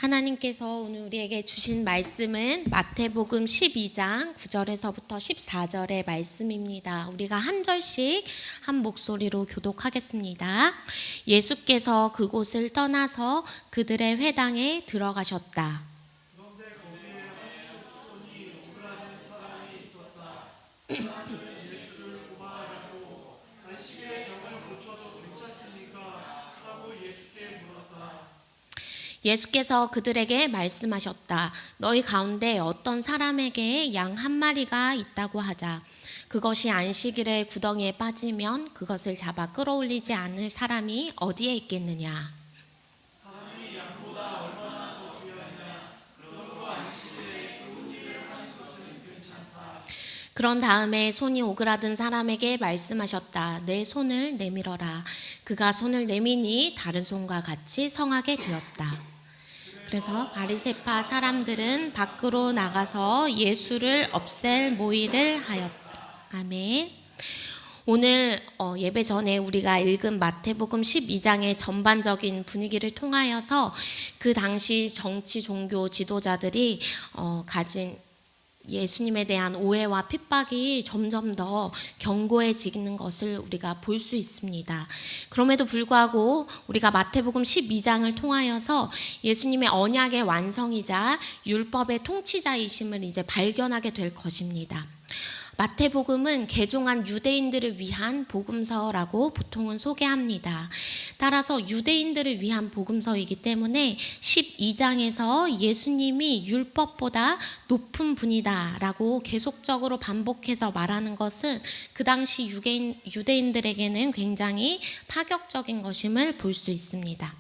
하나님께서 오늘 우리에게 주신 말씀은 마태복음 12장 9절에서부터 14절의 말씀입니다. 우리가 한 절씩 한 목소리로 교독하겠습니다. 예수께서 그곳을 떠나서 그들의 회당에 들어가셨다. 그런데 거기에 한쪽 손이 오그라든 사람이 있었다. 사람들은 예수를 고발하고 안식일에 병을 고쳐도 괜찮습니까? 하고 예수께 물었다. 예수께서 그들에게 말씀하셨다. 너희 가운데 어떤 사람에게 양 한 마리가 있다고 하자. 그것이 안식일에 구덩이에 빠지면 그것을 잡아 끌어올리지 않을 사람이 어디에 있겠느냐. 사람이 양보다 얼마나 더 귀하냐. 그러므로 안식일에 좋은 일을 하는 것은 괜찮다. 그런 다음에 손이 오그라든 사람에게 말씀하셨다. 내 손을 내밀어라. 그가 손을 내미니 다른 손과 같이 성하게 되었다. 그래서 바리새파 사람들은 밖으로 나가서 예수를 없앨 모의를 하였다. 아멘. 오늘 예배 전에 우리가 읽은 마태복음 12장의 전반적인 분위기를 통하여서 그 당시 정치 종교 지도자들이 가진 예수님에 대한 오해와 핍박이 점점 더 견고해지는 것을 우리가 볼 수 있습니다. 그럼에도 불구하고 우리가 마태복음 12장을 통하여서 예수님의 언약의 완성이자 율법의 통치자이심을 이제 발견하게 될 것입니다. 마태복음은 개종한 유대인들을 위한 복음서라고 보통은 소개합니다. 따라서 유대인들을 위한 복음서이기 때문에 12장에서 예수님이 율법보다 높은 분이다라고 계속적으로 반복해서 말하는 것은 그 당시 유대인들에게는 굉장히 파격적인 것임을 볼 수 있습니다.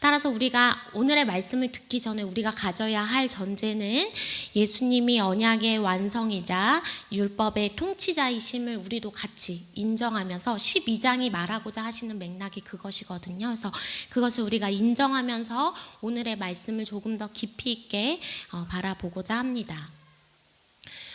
따라서 우리가 오늘의 말씀을 듣기 전에 우리가 가져야 할 전제는 예수님이 언약의 완성이자 율법의 통치자이심을 우리도 같이 인정하면서 12장이 말하고자 하시는 맥락이 그것이거든요. 그래서 그것을 우리가 인정하면서 오늘의 말씀을 조금 더 깊이 있게 바라보고자 합니다.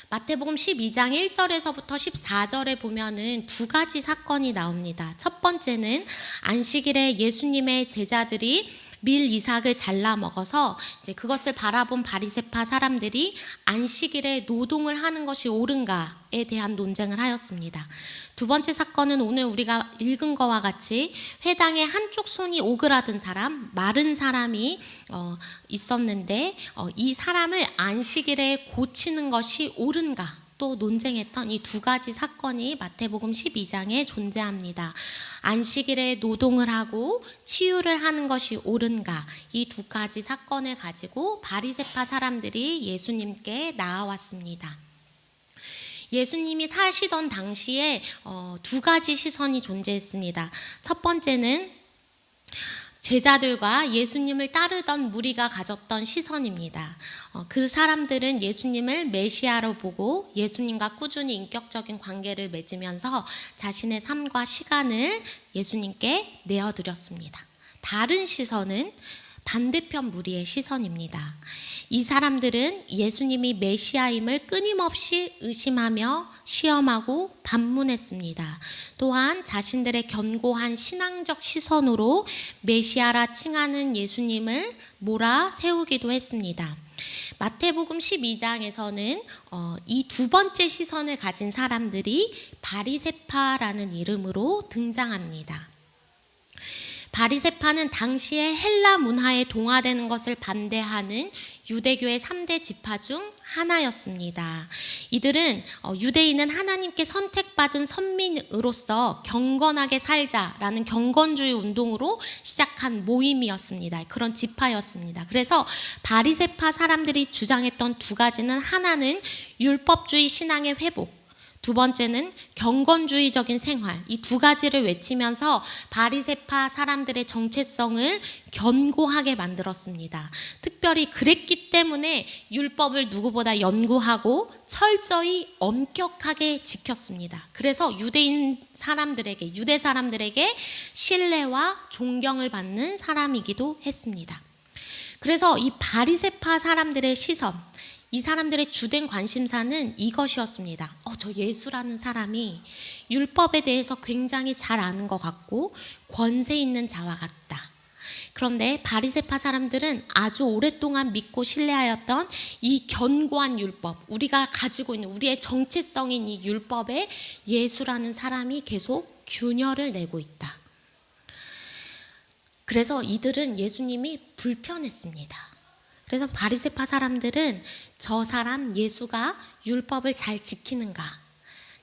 마태복음 12장 1절에서부터 14절에 보면은 두 가지 사건이 나옵니다. 첫 번째는 안식일에 예수님의 제자들이 밀 이삭을 잘라 먹어서 이제 그것을 바라본 바리새파 사람들이 안식일에 노동을 하는 것이 옳은가에 대한 논쟁을 하였습니다. 두 번째 사건은 오늘 우리가 읽은 것과 같이 회당에 한쪽 손이 오그라든 사람, 마른 사람이 있었는데 이 사람을 안식일에 고치는 것이 옳은가 또 논쟁했던 이 두 가지 사건이 마태복음 12장에 존재합니다. 안식일에 노동을 하고 치유를 하는 것이 옳은가 이 두 가지 사건을 가지고 바리새파 사람들이 예수님께 나아왔습니다. 예수님이 사시던 당시에 두 가지 시선이 존재했습니다. 첫 번째는 제자들과 예수님을 따르던 무리가 가졌던 시선입니다. 그 사람들은 예수님을 메시아로 보고 예수님과 꾸준히 인격적인 관계를 맺으면서 자신의 삶과 시간을 예수님께 내어드렸습니다. 다른 시선은 반대편 무리의 시선입니다. 이 사람들은 예수님이 메시아임을 끊임없이 의심하며 시험하고 반문했습니다. 또한 자신들의 견고한 신앙적 시선으로 메시아라 칭하는 예수님을 몰아세우기도 했습니다. 마태복음 12장에서는 이 두 번째 시선을 가진 사람들이 바리새파라는 이름으로 등장합니다. 바리새파는 당시의 헬라 문화에 동화되는 것을 반대하는 유대교의 3대 지파 중 하나였습니다. 이들은 유대인은 하나님께 선택받은 선민으로서 경건하게 살자라는 경건주의 운동으로 시작한 모임이었습니다. 그런 지파였습니다. 그래서 바리새파 사람들이 주장했던 두 가지는 하나는 율법주의 신앙의 회복, 두 번째는 경건주의적인 생활, 이 두 가지를 외치면서 바리새파 사람들의 정체성을 견고하게 만들었습니다. 특별히 그랬기 때문에 율법을 누구보다 연구하고 철저히 엄격하게 지켰습니다. 그래서 유대 사람들에게 신뢰와 존경을 받는 사람이기도 했습니다. 그래서 이 바리새파 사람들의 시선, 이 사람들의 주된 관심사는 이것이었습니다. 저 예수라는 사람이 율법에 대해서 굉장히 잘 아는 것 같고 권세 있는 자와 같다. 그런데 바리새파 사람들은 아주 오랫동안 믿고 신뢰하였던 이 견고한 율법, 우리가 가지고 있는 우리의 정체성인 이 율법에 예수라는 사람이 계속 균열을 내고 있다. 그래서 이들은 예수님이 불편했습니다. 그래서 바리새파 사람들은 저 사람 예수가 율법을 잘 지키는가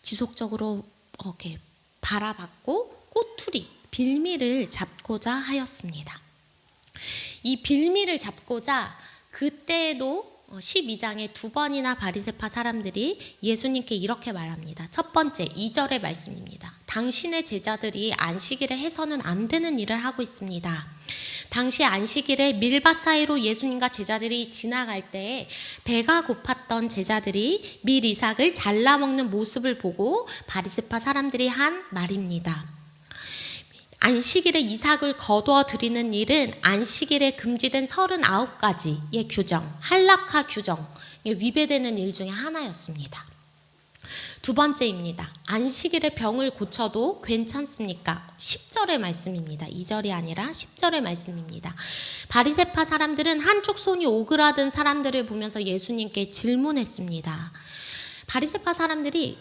지속적으로 이렇게 바라봤고 꼬투리, 빌미를 잡고자 하였습니다. 이 빌미를 잡고자 그때에도 12장에 두 번이나 바리새파 사람들이 예수님께 이렇게 말합니다. 첫 번째 2절의 말씀입니다. 당신의 제자들이 안식일에 해서는 안 되는 일을 하고 있습니다. 당시 안식일에 밀밭 사이로 예수님과 제자들이 지나갈 때에 배가 고팠던 제자들이 밀 이삭을 잘라 먹는 모습을 보고 바리새파 사람들이 한 말입니다. 안식일에 이삭을 거두어 드리는 일은 안식일에 금지된 39가지의 규정, 할라카 규정에 위배되는 일 중에 하나였습니다. 두 번째입니다. 안식일에 병을 고쳐도 괜찮습니까? 10절의 말씀입니다. 2절이 아니라 10절의 말씀입니다. 바리새파 사람들은 한쪽 손이 오그라든 사람들을 보면서 예수님께 질문했습니다. 바리새파 사람들이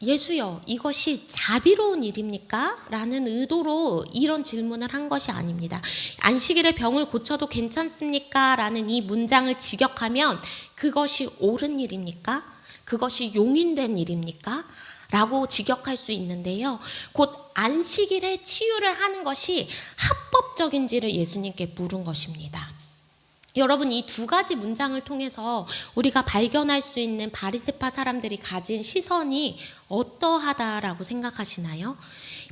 예수여, 이것이 자비로운 일입니까? 라는 의도로 이런 질문을 한 것이 아닙니다. 안식일에 병을 고쳐도 괜찮습니까? 라는 이 문장을 직역하면 그것이 옳은 일입니까? 그것이 용인된 일입니까? 라고 직역할 수 있는데요. 곧 안식일에 치유를 하는 것이 합법적인지를 예수님께 물은 것입니다. 여러분, 이 두 가지 문장을 통해서 우리가 발견할 수 있는 바리새파 사람들이 가진 시선이 어떠하다라고 생각하시나요?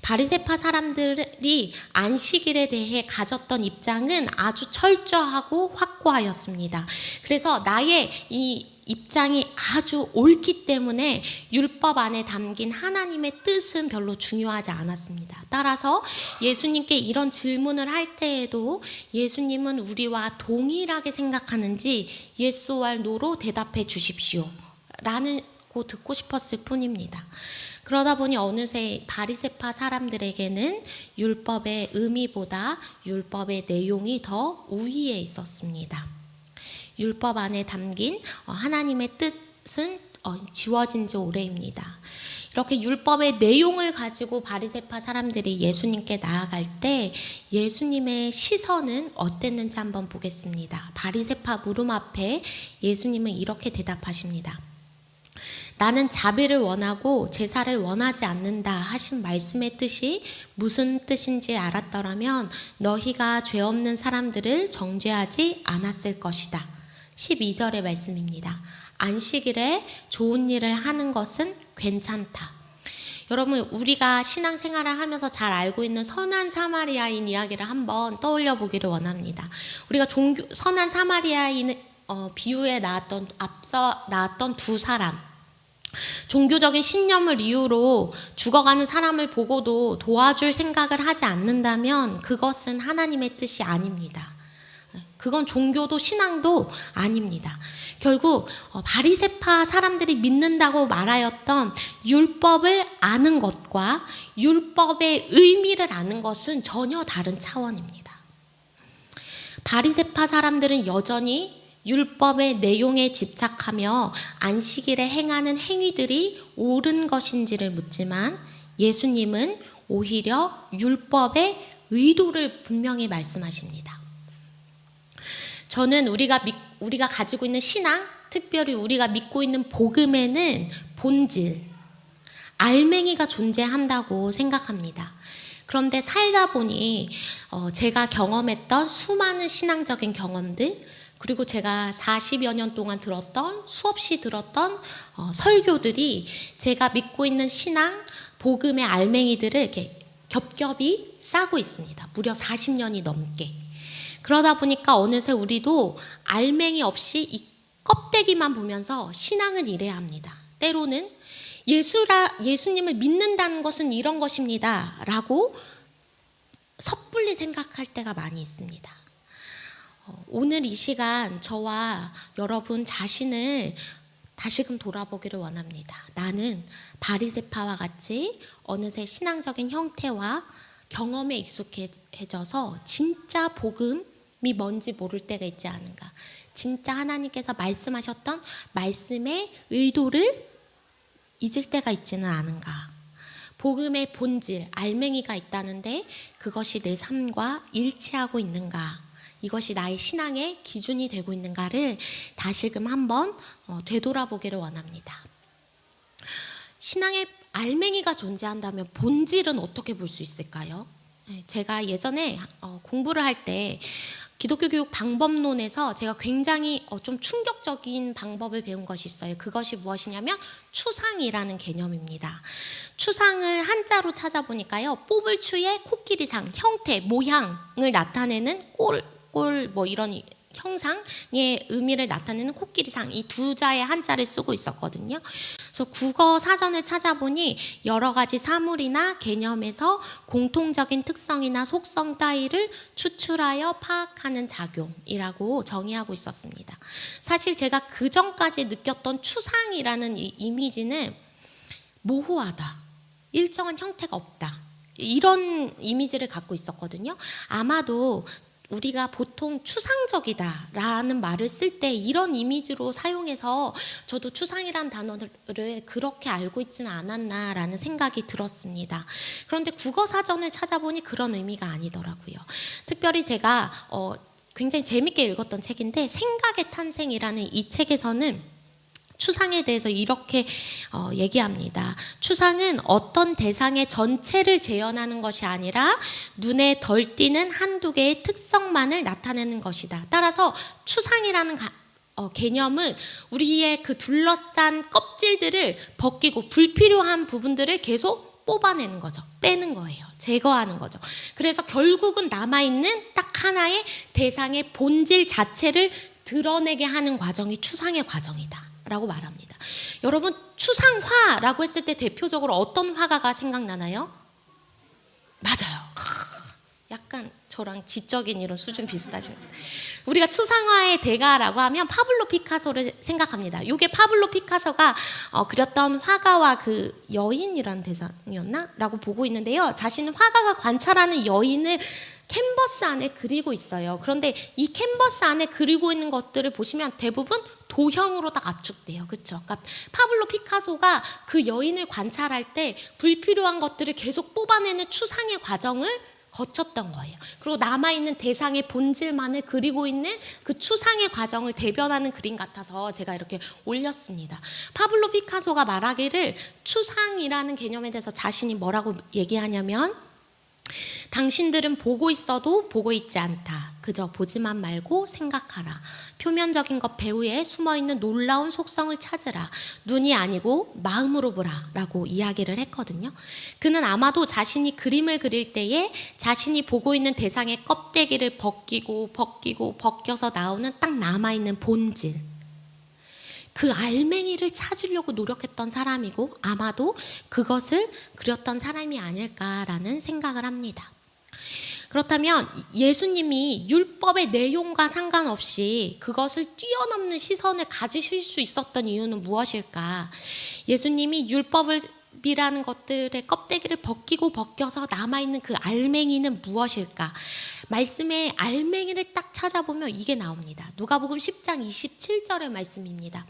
바리새파 사람들이 안식일에 대해 가졌던 입장은 아주 철저하고 확고하였습니다. 그래서 나의 이 입장이 아주 옳기 때문에 율법 안에 담긴 하나님의 뜻은 별로 중요하지 않았습니다. 따라서 예수님께 이런 질문을 할 때에도 예수님은 우리와 동일하게 생각하는지 yes or no로 대답해 주십시오 라고 듣고 싶었을 뿐입니다. 그러다 보니 어느새 바리새파 사람들에게는 율법의 의미보다 율법의 내용이 더 우위에 있었습니다. 율법 안에 담긴 하나님의 뜻은 지워진 지 오래입니다. 이렇게 율법의 내용을 가지고 바리새파 사람들이 예수님께 나아갈 때 예수님의 시선은 어땠는지 한번 보겠습니다. 바리새파 물음 앞에 예수님은 이렇게 대답하십니다. 나는 자비를 원하고 제사를 원하지 않는다 하신 말씀의 뜻이 무슨 뜻인지 알았더라면 너희가 죄 없는 사람들을 정죄하지 않았을 것이다. 12절의 말씀입니다. 안식일에 좋은 일을 하는 것은 괜찮다. 여러분, 우리가 신앙생활을 하면서 잘 알고 있는 선한 사마리아인 이야기를 한번 떠올려 보기를 원합니다. 우리가 선한 사마리아인 비유에 앞서 나왔던 두 사람, 종교적인 신념을 이유로 죽어가는 사람을 보고도 도와줄 생각을 하지 않는다면 그것은 하나님의 뜻이 아닙니다. 그건 종교도 신앙도 아닙니다. 결국 바리새파 사람들이 믿는다고 말하였던 율법을 아는 것과 율법의 의미를 아는 것은 전혀 다른 차원입니다. 바리새파 사람들은 여전히 율법의 내용에 집착하며 안식일에 행하는 행위들이 옳은 것인지를 묻지만 예수님은 오히려 율법의 의도를 분명히 말씀하십니다. 저는 우리가 가지고 있는 신앙, 특별히 우리가 믿고 있는 복음에는 본질, 알맹이가 존재한다고 생각합니다. 그런데 살다 보니 제가 경험했던 수많은 신앙적인 경험들, 그리고 제가 40여 년 동안 수없이 들었던 설교들이 제가 믿고 있는 신앙, 복음의 알맹이들을 이렇게 겹겹이 싸고 있습니다. 무려 40년이 넘게. 그러다 보니까 어느새 우리도 알맹이 없이 이 껍데기만 보면서 신앙은 이래야 합니다. 때로는 예수님을 믿는다는 것은 이런 것입니다 라고 섣불리 생각할 때가 많이 있습니다. 오늘 이 시간 저와 여러분 자신을 다시금 돌아보기를 원합니다. 나는 바리새파와 같이 어느새 신앙적인 형태와 경험에 익숙해져서 진짜 복음이 뭔지 모를 때가 있지 않은가. 진짜 하나님께서 말씀하셨던 말씀의 의도를 잊을 때가 있지는 않은가. 복음의 본질, 알맹이가 있다는데 그것이 내 삶과 일치하고 있는가. 이것이 나의 신앙의 기준이 되고 있는가를 다시금 한번 되돌아보기를 원합니다. 신앙의 알맹이가 존재한다면 본질은 어떻게 볼 수 있을까요? 제가 예전에 공부를 할 때 기독교 교육 방법론에서 제가 굉장히 좀 충격적인 방법을 배운 것이 있어요. 그것이 무엇이냐면 추상이라는 개념입니다. 추상을 한자로 찾아보니까요. 뽑을 추의 코끼리상, 형태, 모양을 나타내는 꼴 뭐 이런 형상의 의미를 나타내는 코끼리상, 이 두 자의 한자를 쓰고 있었거든요. 그래서 국어 사전을 찾아보니 여러 가지 사물이나 개념에서 공통적인 특성이나 속성 따위를 추출하여 파악하는 작용이라고 정의하고 있었습니다. 사실 제가 그 전까지 느꼈던 추상이라는 이 이미지는 모호하다, 일정한 형태가 없다, 이런 이미지를 갖고 있었거든요. 아마도 우리가 보통 추상적이다라는 말을 쓸 때 이런 이미지로 사용해서 저도 추상이란 단어를 그렇게 알고 있지는 않았나라는 생각이 들었습니다. 그런데 국어 사전을 찾아보니 그런 의미가 아니더라고요. 특별히 제가 굉장히 재밌게 읽었던 책인데 생각의 탄생이라는 이 책에서는 추상에 대해서 이렇게 얘기합니다. 추상은 어떤 대상의 전체를 재현하는 것이 아니라 눈에 덜 띄는 한두 개의 특성만을 나타내는 것이다. 따라서 추상이라는 개념은 우리의 그 둘러싼 껍질들을 벗기고 불필요한 부분들을 계속 뽑아내는 거죠. 빼는 거예요. 제거하는 거죠. 그래서 결국은 남아있는 딱 하나의 대상의 본질 자체를 드러내게 하는 과정이 추상의 과정이다 라고 말합니다. 여러분, 추상화라고 했을 때 대표적으로 어떤 화가가 생각나나요? 맞아요. 약간 저랑 지적인 이런 수준 비슷하신 것 같아요. 우리가 추상화의 대가라고 하면 파블로 피카소를 생각합니다. 이게 파블로 피카소가 그렸던 화가와 그 여인이라는 대상이었나? 라고 보고 있는데요. 자신은 화가가 관찰하는 여인을 캔버스 안에 그리고 있어요. 그런데 이 캔버스 안에 그리고 있는 것들을 보시면 대부분 도형으로 딱 압축돼요. 그렇죠? 그러니까 파블로 피카소가 그 여인을 관찰할 때 불필요한 것들을 계속 뽑아내는 추상의 과정을 거쳤던 거예요. 그리고 남아있는 대상의 본질만을 그리고 있는 그 추상의 과정을 대변하는 그림 같아서 제가 이렇게 올렸습니다. 파블로 피카소가 말하기를 추상이라는 개념에 대해서 자신이 뭐라고 얘기하냐면 당신들은 보고 있어도 보고 있지 않다. 그저 보지만 말고 생각하라. 표면적인 것 배후에 숨어있는 놀라운 속성을 찾으라. 눈이 아니고 마음으로 보라 라고 이야기를 했거든요. 그는 아마도 자신이 그림을 그릴 때에 자신이 보고 있는 대상의 껍데기를 벗겨서 나오는 딱 남아있는 본질, 그 알맹이를 찾으려고 노력했던 사람이고 아마도 그것을 그렸던 사람이 아닐까라는 생각을 합니다. 그렇다면 예수님이 율법의 내용과 상관없이 그것을 뛰어넘는 시선을 가지실 수 있었던 이유는 무엇일까? 예수님이 율법이라는 것들의 껍데기를 벗겨서 남아있는 그 알맹이는 무엇일까? 말씀의 알맹이를 딱 찾아보면 이게 나옵니다. 누가복음 10장 27절의 말씀입니다.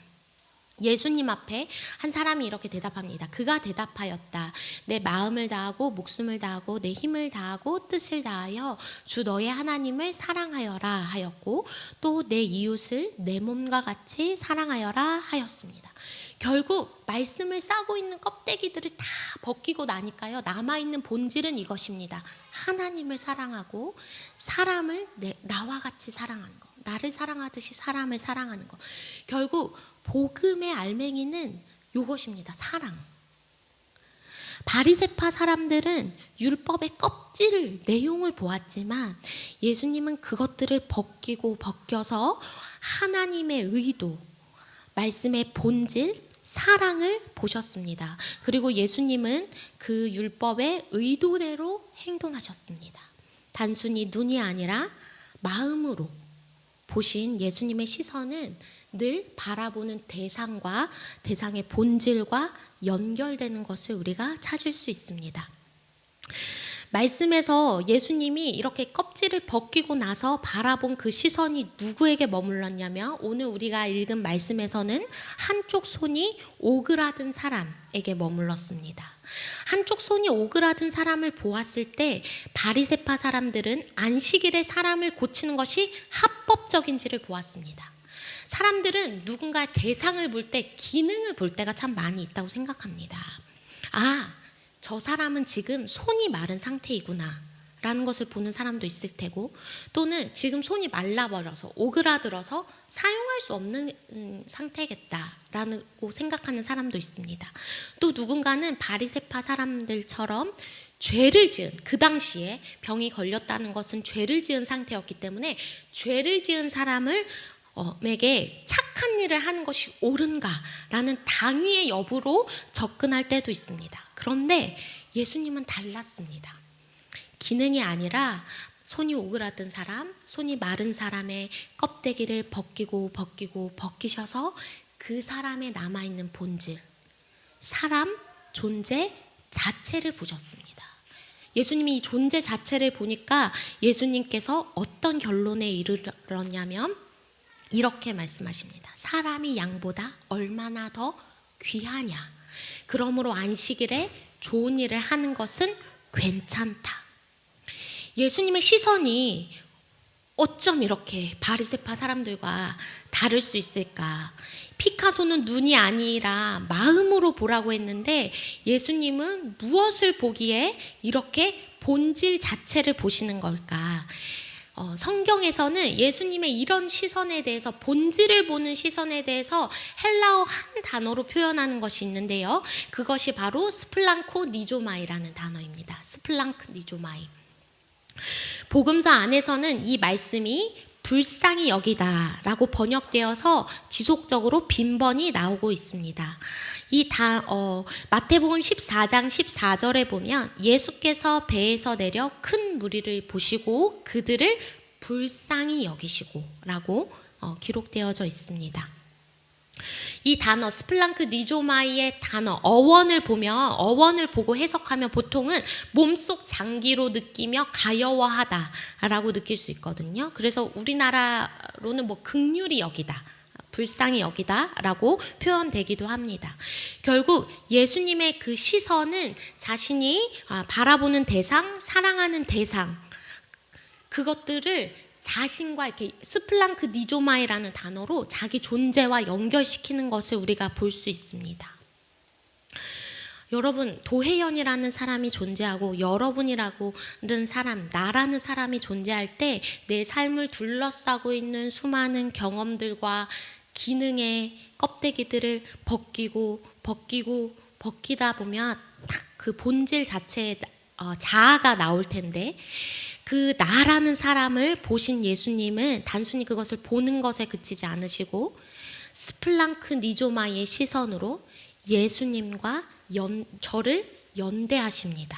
예수님 앞에 한 사람이 이렇게 대답합니다. 그가 대답하였다. 내 마음을 다하고 목숨을 다하고 내 힘을 다하고 뜻을 다하여 주 너의 하나님을 사랑하여라 하였고 또 내 이웃을 내 몸과 같이 사랑하여라 하였습니다. 결국 말씀을 싸고 있는 껍데기들을 다 벗기고 나니까요. 남아있는 본질은 이것입니다. 하나님을 사랑하고 사람을 나와 같이 사랑하는 것. 나를 사랑하듯이 사람을 사랑하는 것. 결국 복음의 알맹이는 이것입니다. 사랑. 바리새파 사람들은 율법의 껍질 내용을 보았지만 예수님은 그것들을 벗겨서 하나님의 의도, 말씀의 본질, 사랑을 보셨습니다. 그리고 예수님은 그 율법의 의도대로 행동하셨습니다. 단순히 눈이 아니라 마음으로 보신 예수님의 시선은 늘 바라보는 대상과 대상의 본질과 연결되는 것을 우리가 찾을 수 있습니다. 말씀에서 예수님이 이렇게 껍질을 벗기고 나서 바라본 그 시선이 누구에게 머물렀냐면 오늘 우리가 읽은 말씀에서는 한쪽 손이 오그라든 사람에게 머물렀습니다. 한쪽 손이 오그라든 사람을 보았을 때 바리새파 사람들은 안식일에 사람을 고치는 것이 합법적인지를 보았습니다. 사람들은 누군가 대상을 볼 때 기능을 볼 때가 참 많이 있다고 생각합니다. 저 사람은 지금 손이 마른 상태이구나 라는 것을 보는 사람도 있을 테고, 또는 지금 손이 말라버려서 오그라들어서 사용할 수 없는 상태겠다라고 생각하는 사람도 있습니다. 또 누군가는 바리새파 사람들처럼 죄를 지은, 그 당시에 병이 걸렸다는 것은 죄를 지은 상태였기 때문에 죄를 지은 사람을 에게 착한 일을 하는 것이 옳은가라는 당위의 여부로 접근할 때도 있습니다. 그런데 예수님은 달랐습니다. 기능이 아니라 손이 오그라든 사람, 손이 마른 사람의 껍데기를 벗기셔서 그 사람에 남아있는 본질, 사람, 존재 자체를 보셨습니다. 예수님이 이 존재 자체를 보니까 예수님께서 어떤 결론에 이르렀냐면 이렇게 말씀하십니다. 사람이 양보다 얼마나 더 귀하냐. 그러므로 안식일에 좋은 일을 하는 것은 괜찮다. 예수님의 시선이 어쩜 이렇게 바리새파 사람들과 다를 수 있을까? 피카소는 눈이 아니라 마음으로 보라고 했는데 예수님은 무엇을 보기에 이렇게 본질 자체를 보시는 걸까? 성경에서는 예수님의 이런 시선에 대해서, 본질을 보는 시선에 대해서 헬라어 한 단어로 표현하는 것이 있는데요. 그것이 바로 스플랑코 니조마이라는 단어입니다. 스플랑크 니조마이. 복음서 안에서는 이 말씀이 불쌍히 여기다라고 번역되어서 지속적으로 빈번히 나오고 있습니다. 마태복음 14장 14절에 보면 예수께서 배에서 내려 큰 무리를 보시고 그들을 불쌍히 여기시고 라고 기록되어져 있습니다. 이 단어 스플랑크 니조마이의 단어 어원을 보고 해석하면 보통은 몸속 장기로 느끼며 가여워하다라고 느낄 수 있거든요. 그래서 우리나라로는 긍휼히 여기다, 불쌍히 여기다라고 표현되기도 합니다. 결국 예수님의 그 시선은 자신이 바라보는 대상, 사랑하는 대상, 그것들을 자신과 이렇게 스플랑크 니조마이라는 단어로 자기 존재와 연결시키는 것을 우리가 볼 수 있습니다. 여러분, 도혜연이라는 사람이 존재하고 여러분이라는 사람, 나라는 사람이 존재할 때 내 삶을 둘러싸고 있는 수많은 경험들과 기능의 껍데기들을 벗기다 보면 딱 그 본질 자체의 자아가 나올 텐데, 그 나라는 사람을 보신 예수님은 단순히 그것을 보는 것에 그치지 않으시고 스플랑크 니조마이의 시선으로 예수님과 저를 연대하십니다.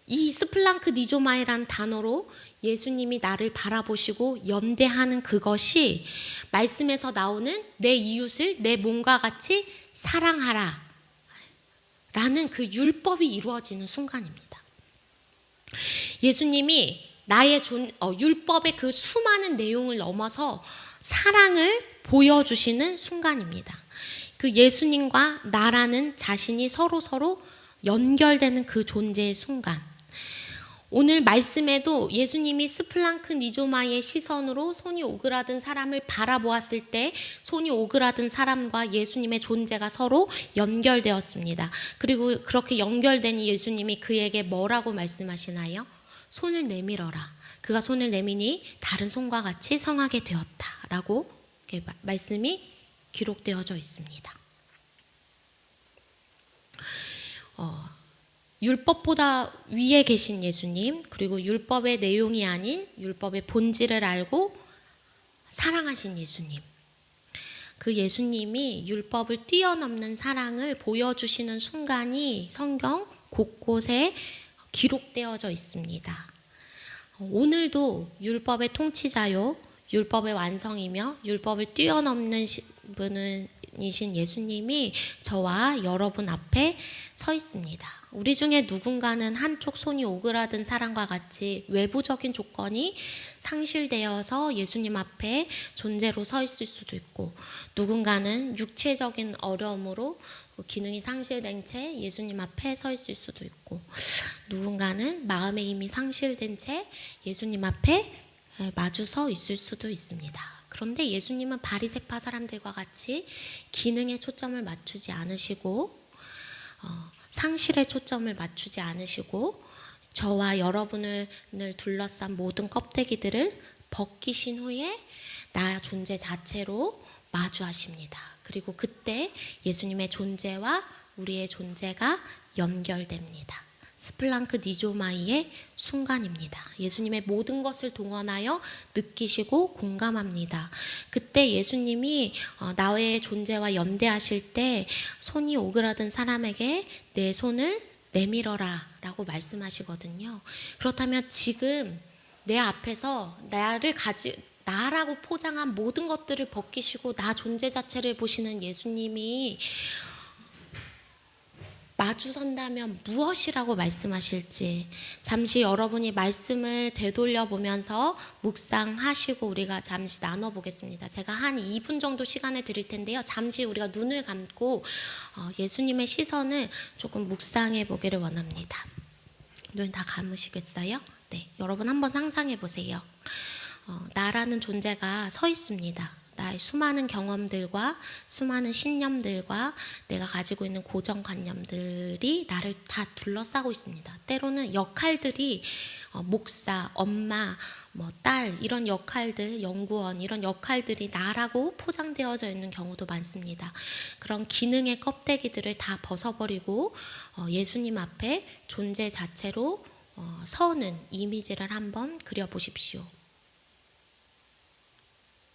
이 스플랑크 니조마이라는 단어로 예수님이 나를 바라보시고 연대하는 그것이 말씀에서 나오는 내 이웃을 내 몸과 같이 사랑하라 라는 그 율법이 이루어지는 순간입니다. 예수님이 나의 율법의 그 수많은 내용을 넘어서 사랑을 보여주시는 순간입니다. 그 예수님과 나라는 자신이 서로 연결되는 그 존재의 순간. 오늘 말씀에도 예수님이 스플랑크 니조마이의 시선으로 손이 오그라든 사람을 바라보았을 때 손이 오그라든 사람과 예수님의 존재가 서로 연결되었습니다. 그리고 그렇게 연결된 예수님이 그에게 뭐라고 말씀하시나요? 손을 내밀어라. 그가 손을 내미니 다른 손과 같이 성하게 되었다라고 말씀이 기록되어져 있습니다. 율법보다 위에 계신 예수님, 그리고 율법의 내용이 아닌 율법의 본질을 알고 사랑하신 예수님, 그 예수님이 율법을 뛰어넘는 사랑을 보여주시는 순간이 성경 곳곳에 기록되어져 있습니다. 오늘도 율법의 통치자요, 율법의 완성이며 율법을 뛰어넘는 분은 분이신 예수님이 저와 여러분 앞에 서 있습니다. 우리 중에 누군가는 한쪽 손이 오그라든 사람과 같이 외부적인 조건이 상실되어서 예수님 앞에 존재로 서 있을 수도 있고, 누군가는 육체적인 어려움으로 기능이 상실된 채 예수님 앞에 서 있을 수도 있고, 누군가는 마음의 힘이 상실된 채 예수님 앞에 마주 서 있을 수도 있습니다. 그런데 예수님은 바리새파 사람들과 같이 기능에 초점을 맞추지 않으시고 상실에 초점을 맞추지 않으시고 저와 여러분을 둘러싼 모든 껍데기들을 벗기신 후에 나 존재 자체로 마주하십니다. 그리고 그때 예수님의 존재와 우리의 존재가 연결됩니다. 스플랑크 니조마이의 순간입니다. 예수님의 모든 것을 동원하여 느끼시고 공감합니다. 그때 예수님이 나의 존재와 연대하실 때 손이 오그라든 사람에게 내 손을 내밀어라 라고 말씀하시거든요. 그렇다면 지금 내 앞에서 나라고 포장한 모든 것들을 벗기시고 나 존재 자체를 보시는 예수님이 마주선다면 무엇이라고 말씀하실지 잠시 여러분이 말씀을 되돌려 보면서 묵상하시고 우리가 잠시 나눠보겠습니다. 제가 한 2분 정도 시간을 드릴 텐데요. 잠시 우리가 눈을 감고 예수님의 시선을 조금 묵상해 보기를 원합니다. 눈 다 감으시겠어요? 네, 여러분 한번 상상해 보세요. 나라는 존재가 서 있습니다. 나의 수많은 경험들과 수많은 신념들과 내가 가지고 있는 고정관념들이 나를 다 둘러싸고 있습니다. 때로는 역할들이 목사, 엄마, 딸 이런 역할들, 연구원 이런 역할들이 나라고 포장되어져 있는 경우도 많습니다. 그런 기능의 껍데기들을 다 벗어버리고 예수님 앞에 존재 자체로 서는 이미지를 한번 그려보십시오.